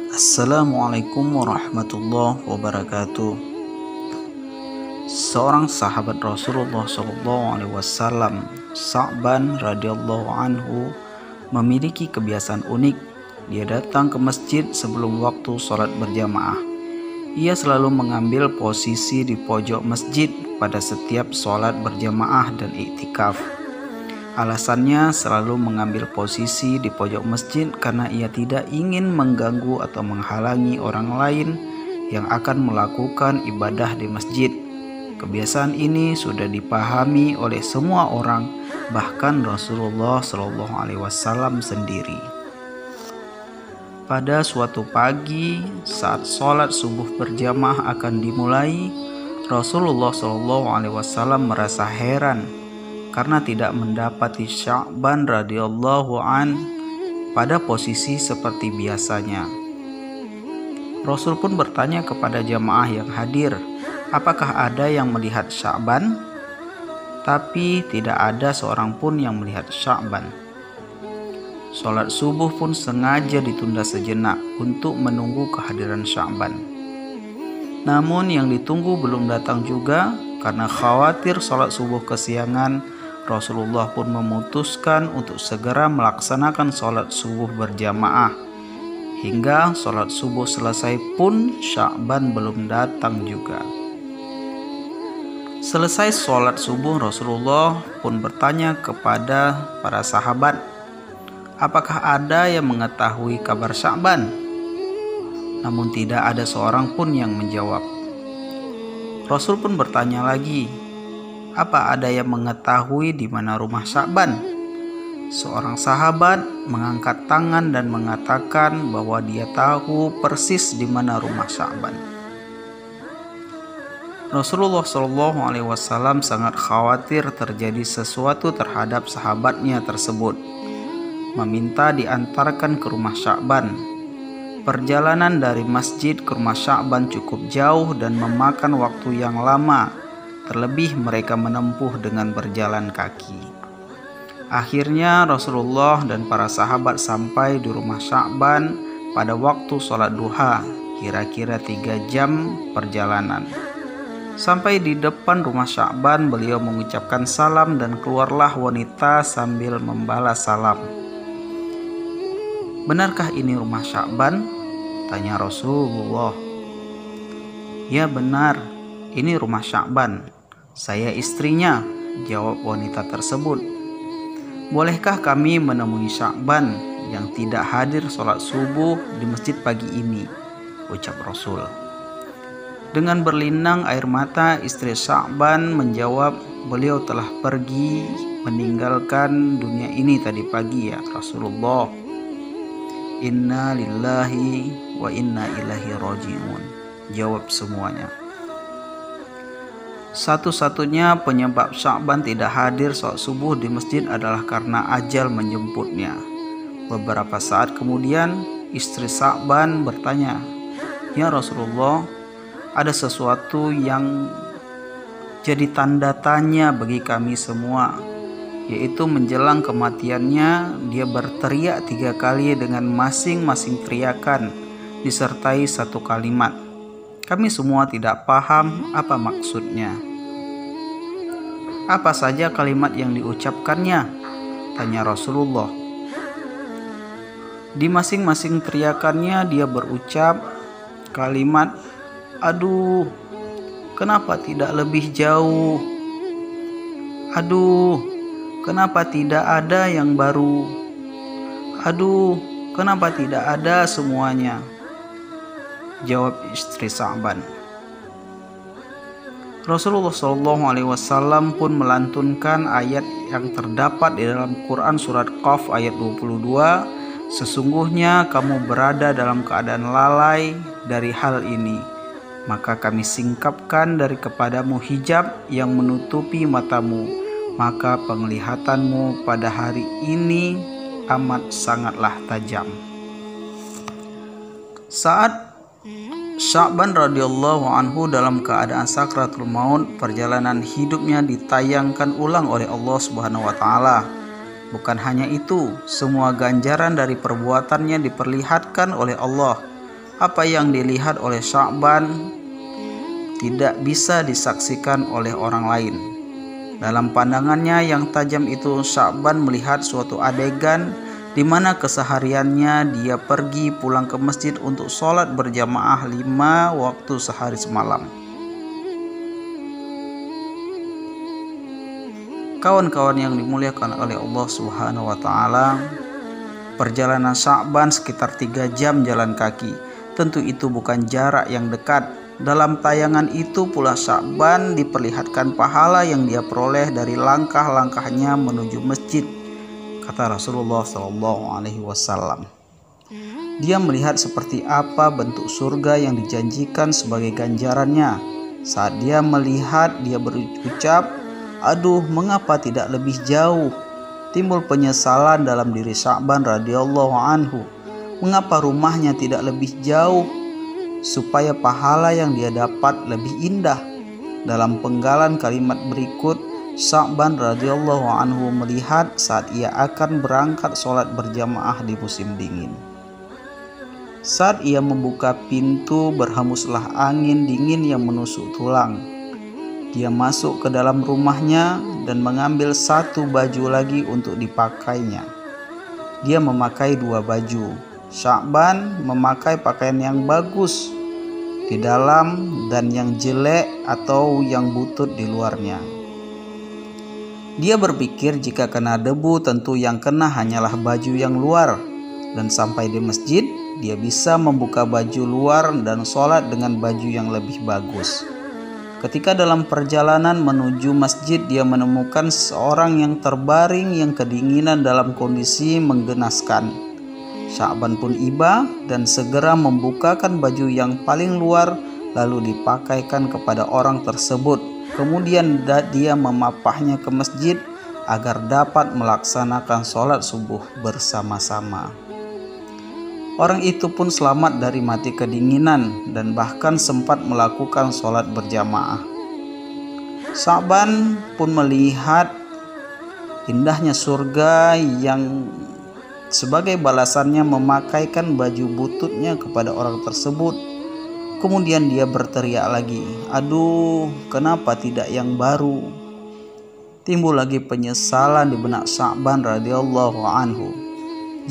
Assalamualaikum warahmatullahi wabarakatuh. Seorang sahabat Rasulullah SAW, Sa'ban radhiyallahu anhu, memiliki kebiasaan unik. Dia datang ke masjid sebelum waktu sholat berjamaah. Ia selalu mengambil posisi di pojok masjid pada setiap sholat berjamaah dan iktikaf. Alasannya selalu mengambil posisi di pojok masjid karena ia tidak ingin mengganggu atau menghalangi orang lain yang akan melakukan ibadah di masjid. Kebiasaan ini sudah dipahami oleh semua orang, bahkan Rasulullah SAW sendiri. Pada suatu pagi saat sholat subuh berjamaah akan dimulai, Rasulullah SAW merasa heran karena tidak mendapati Sa'ban radhiyallahu an pada posisi seperti biasanya. Rasul pun bertanya kepada jamaah yang hadir, apakah ada yang melihat Sa'ban? Tapi tidak ada seorang pun yang melihat Sa'ban. Sholat subuh pun sengaja ditunda sejenak untuk menunggu kehadiran Sa'ban. Namun yang ditunggu belum datang juga. Karena khawatir sholat subuh kesiangan, Rasulullah pun memutuskan untuk segera melaksanakan sholat subuh berjamaah. Hingga sholat subuh selesai pun Sa'ban belum datang juga. Selesai sholat subuh, Rasulullah pun bertanya kepada para sahabat, apakah ada yang mengetahui kabar Sa'ban? Namun tidak ada seorang pun yang menjawab. Rasul pun bertanya lagi, apa ada yang mengetahui di mana rumah Sa'ban? Seorang sahabat mengangkat tangan dan mengatakan bahwa dia tahu persis di mana rumah Sa'ban. Rasulullah SAW sangat khawatir terjadi sesuatu terhadap sahabatnya tersebut, meminta diantarkan ke rumah Sa'ban. Perjalanan dari masjid ke rumah Sa'ban cukup jauh dan memakan waktu yang lama, terlebih mereka menempuh dengan berjalan kaki. Akhirnya Rasulullah dan para sahabat sampai di rumah Sa'ban pada waktu sholat duha, kira-kira 3 jam perjalanan. Sampai di depan rumah Sa'ban, beliau mengucapkan salam dan keluarlah wanita sambil membalas salam. Benarkah ini rumah Sa'ban? Tanya Rasulullah. Ya benar, ini rumah Sa'ban. Saya istrinya, jawab wanita tersebut. Bolehkah kami menemui Sa'ban yang tidak hadir sholat subuh di masjid pagi ini? Ucap Rasul. Dengan berlinang air mata, istri Sa'ban menjawab, beliau telah pergi meninggalkan dunia ini tadi pagi ya Rasulullah. Inna lillahi wa inna ilaihi raji'un, jawab semuanya. Satu-satunya penyebab Sa'ban tidak hadir sholat subuh di masjid adalah karena ajal menjemputnya. Beberapa saat kemudian istri Sa'ban bertanya, ya Rasulullah, ada sesuatu yang jadi tanda tanya bagi kami semua, yaitu menjelang kematiannya dia berteriak 3 kali dengan masing-masing teriakan disertai satu kalimat. Kami semua tidak paham apa maksudnya. Apa saja kalimat yang diucapkannya? Tanya Rasulullah. Di masing-masing teriakannya dia berucap kalimat, aduh, kenapa tidak lebih jauh? Aduh, kenapa tidak ada yang baru? Aduh, kenapa tidak ada semuanya? Jawab istri Sa'ban. Rasulullah SAW pun melantunkan ayat yang terdapat di dalam Quran surat Qaf ayat 22. Sesungguhnya kamu berada dalam keadaan lalai dari hal ini, maka kami singkapkan dari kepadamu hijab yang menutupi matamu, maka penglihatanmu pada hari ini amat sangatlah tajam. Saat Sa'ban radhiyallahu anhu dalam keadaan sakratul maut, perjalanan hidupnya ditayangkan ulang oleh Allah Subhanahu wa taala. Bukan hanya itu, semua ganjaran dari perbuatannya diperlihatkan oleh Allah. Apa yang dilihat oleh Sya'ban tidak bisa disaksikan oleh orang lain. Dalam pandangannya yang tajam itu, Sya'ban melihat suatu adegan di mana kesehariannya dia pergi pulang ke masjid untuk sholat berjamaah 5 waktu sehari semalam. Kawan-kawan yang dimuliakan oleh Allah Subhanahu wa Ta'ala, perjalanan Sya'ban sekitar 3 jam jalan kaki. Tentu itu bukan jarak yang dekat. Dalam tayangan itu pula Sya'ban diperlihatkan pahala yang dia peroleh dari langkah-langkahnya menuju masjid, kata Rasulullah SAW. Dia melihat seperti apa bentuk surga yang dijanjikan sebagai ganjarannya. Saat dia melihat, dia berucap, "Aduh, mengapa tidak lebih jauh?" Timbul penyesalan dalam diri Sya'ban radhiyallahu anhu. Mengapa rumahnya tidak lebih jauh supaya pahala yang dia dapat lebih indah? Dalam penggalan kalimat berikut, Sya'ban radhiyallahu anhu melihat saat ia akan berangkat sholat berjamaah di musim dingin. Saat ia membuka pintu, berhembuslah angin dingin yang menusuk tulang. Dia masuk ke dalam rumahnya dan mengambil satu baju lagi untuk dipakainya. Dia memakai 2 baju. Sya'ban memakai pakaian yang bagus di dalam dan yang jelek atau yang butut di luarnya. Dia berpikir jika kena debu tentu yang kena hanyalah baju yang luar, dan sampai di masjid dia bisa membuka baju luar dan sholat dengan baju yang lebih bagus. Ketika dalam perjalanan menuju masjid, dia menemukan seorang yang terbaring yang kedinginan dalam kondisi menggenaskan. Sya'ban pun iba dan segera membukakan baju yang paling luar lalu dipakaikan kepada orang tersebut. Kemudian dia memapahnya ke masjid agar dapat melaksanakan sholat subuh bersama-sama. Orang itu pun selamat dari mati kedinginan dan bahkan sempat melakukan sholat berjamaah. Sya'ban pun melihat indahnya surga yang sebagai balasannya memakaikan baju bututnya kepada orang tersebut. Kemudian dia berteriak lagi, "Aduh, kenapa tidak yang baru?" Timbul lagi penyesalan di benak Sya'ban radhiyallahu anhu.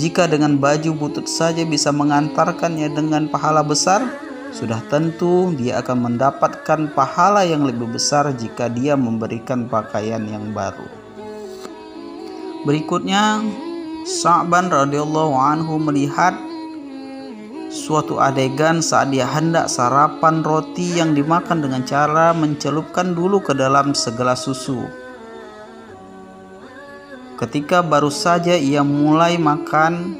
Jika dengan baju butut saja bisa mengantarkannya dengan pahala besar, sudah tentu dia akan mendapatkan pahala yang lebih besar jika dia memberikan pakaian yang baru. Berikutnya, Sya'ban radhiyallahu anhu melihat suatu adegan saat dia hendak sarapan roti yang dimakan dengan cara mencelupkan dulu ke dalam segelas susu. Ketika baru saja ia mulai makan,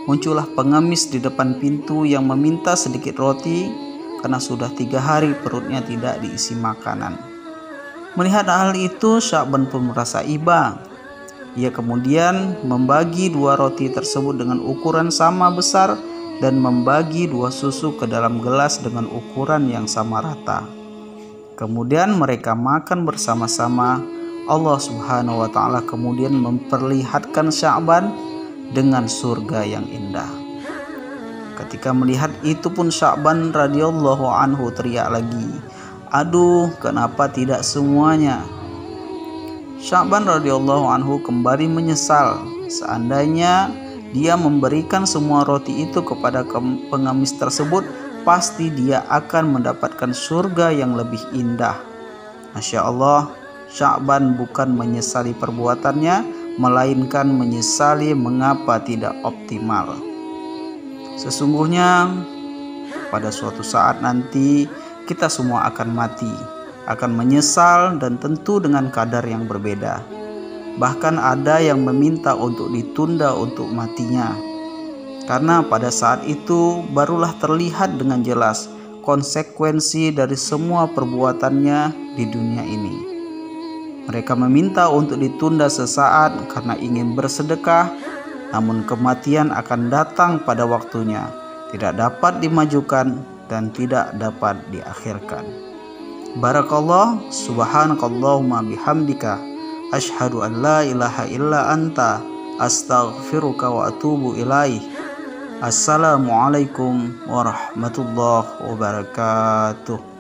muncullah pengemis di depan pintu yang meminta sedikit roti karena sudah 3 hari perutnya tidak diisi makanan. Melihat hal itu, Sya'ban pun merasa iba. Ia kemudian membagi 2 roti tersebut dengan ukuran sama besar dan membagi 2 susu ke dalam gelas dengan ukuran yang sama rata. Kemudian mereka makan bersama-sama. Allah Subhanahu wa Ta'ala kemudian memperlihatkan Sya'ban dengan surga yang indah. Ketika melihat itu pun Sya'ban radhiyallahu anhu teriak lagi, "Aduh, kenapa tidak semuanya?" Sya'ban radhiyallahu anhu kembali menyesal. Seandainya dia memberikan semua roti itu kepada pengemis tersebut, pasti dia akan mendapatkan surga yang lebih indah. Masya Allah, Sya'ban bukan menyesali perbuatannya, melainkan menyesali mengapa tidak optimal. Sesungguhnya pada suatu saat nanti kita semua akan mati, akan menyesal dan tentu dengan kadar yang berbeda. Bahkan ada yang meminta untuk ditunda untuk matinya, karena pada saat itu barulah terlihat dengan jelas konsekuensi dari semua perbuatannya di dunia ini. Mereka meminta untuk ditunda sesaat karena ingin bersedekah, namun kematian akan datang pada waktunya, tidak dapat dimajukan dan tidak dapat diakhirkan. Barakallah, subhanakallahumma bihamdika, Asyhadu an la ilaha illa anta astaghfiruka wa atubu ilaih. Assalamualaikum warahmatullahi wabarakatuh.